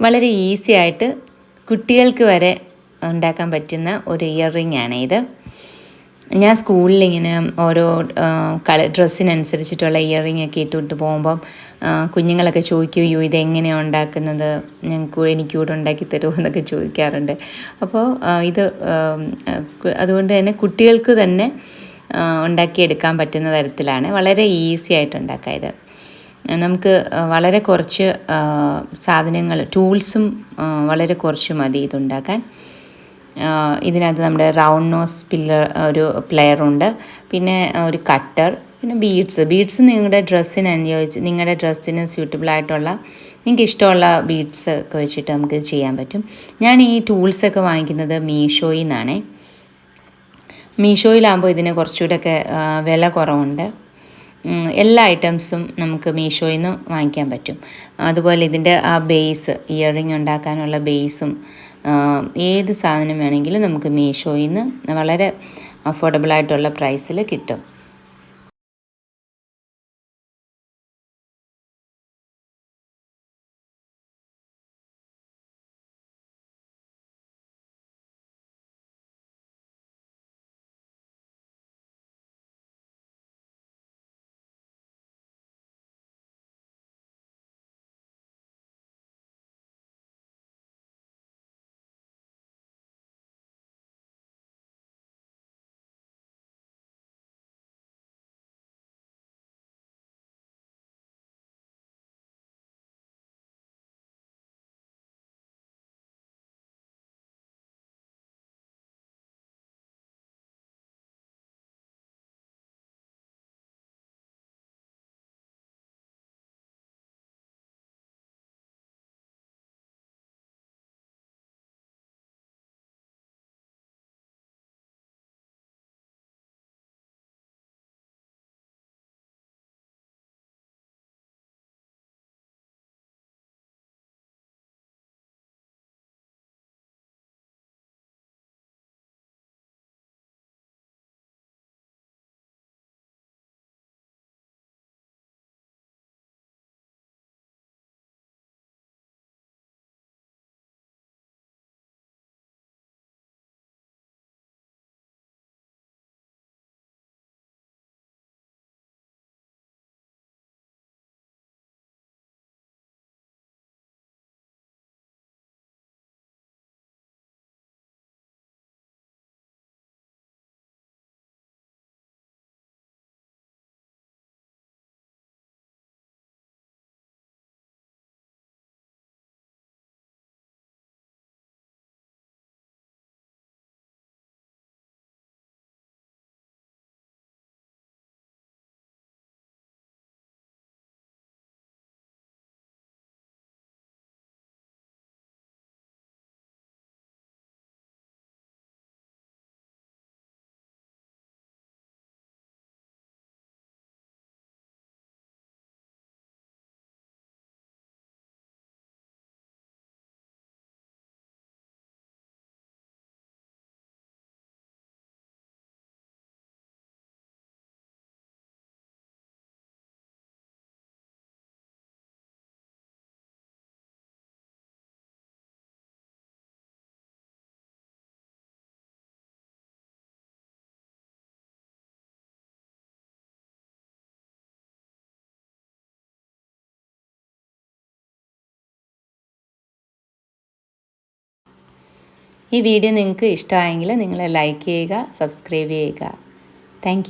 വളരെ ഈസി ആയിട്ട് കുട്ടികൾക്ക് വരെ ഉണ്ടാക്കാൻ പറ്റുന്ന ഒരു ഇയർ റിംഗ് ആണ് ഇത്. ഞാൻ സ്കൂളിൽ ഇങ്ങനെ ഓരോ ഡ്രസ്സിനനുസരിച്ചിട്ടുള്ള ഇയർ റിംഗ് ഒക്കെ ഇട്ടിട്ട് പോകുമ്പം കുഞ്ഞുങ്ങളൊക്കെ ചോദിക്കുകയോ ഇതെങ്ങനെയാണ് ഉണ്ടാക്കുന്നത്, എനിക്കൂടെ ഉണ്ടാക്കി തരുമോ എന്നൊക്കെ ചോദിക്കാറുണ്ട്. അപ്പോൾ ഇത് അതുകൊണ്ട് തന്നെ കുട്ടികൾക്ക് തന്നെ ഉണ്ടാക്കിയെടുക്കാൻ പറ്റുന്ന തരത്തിലാണ്, വളരെ ഈസി ആയിട്ട് ഉണ്ടാക്കാം ഇത്. നമുക്ക് വളരെ കുറച്ച് സാധനങ്ങൾ, ടൂൾസും വളരെ കുറച്ച് മതി ഇതുണ്ടാക്കാൻ. ഇതിനകത്ത് നമ്മുടെ റൗണ്ട് നോസ് ഒരു പ്ലെയറുണ്ട്, പിന്നെ ഒരു കട്ടർ, പിന്നെ ബീഡ്സ് നിങ്ങളുടെ ഡ്രസ്സിന് സ്യൂട്ടബിളായിട്ടുള്ള നിങ്ങൾക്ക് ഇഷ്ടമുള്ള ബീഡ്സ് ഒക്കെ വെച്ചിട്ട് നമുക്ക് ചെയ്യാൻ പറ്റും. ഞാൻ ഈ ടൂൾസൊക്കെ വാങ്ങിക്കുന്നത് മീഷോയിൽ നിന്നാണേ. മീഷോയിലാകുമ്പോൾ ഇതിന് കുറച്ചുകൂടെയൊക്കെ വില കുറവുണ്ട്. എല്ലാ ഐറ്റംസും നമുക്ക് മീഷോയിൽ നിന്ന് വാങ്ങിക്കാൻ പറ്റും. അതുപോലെ ഇതിൻ്റെ ആ ബേസ്, ഇയർ റിംഗ് ഉണ്ടാക്കാനുള്ള ബേസും ഏത് സാധനം വേണമെങ്കിലും നമുക്ക് മീഷോയിൽ നിന്ന് വളരെ അഫോർഡബിളായിട്ടുള്ള പ്രൈസിൽ കിട്ടും. ഈ വീഡിയോ നിങ്ങൾക്ക് ഇഷ്ടമായെങ്കിൽ നിങ്ങൾ ലൈക്ക് ചെയ്യുക, സബ്സ്ക്രൈബ് ചെയ്യുക. താങ്ക്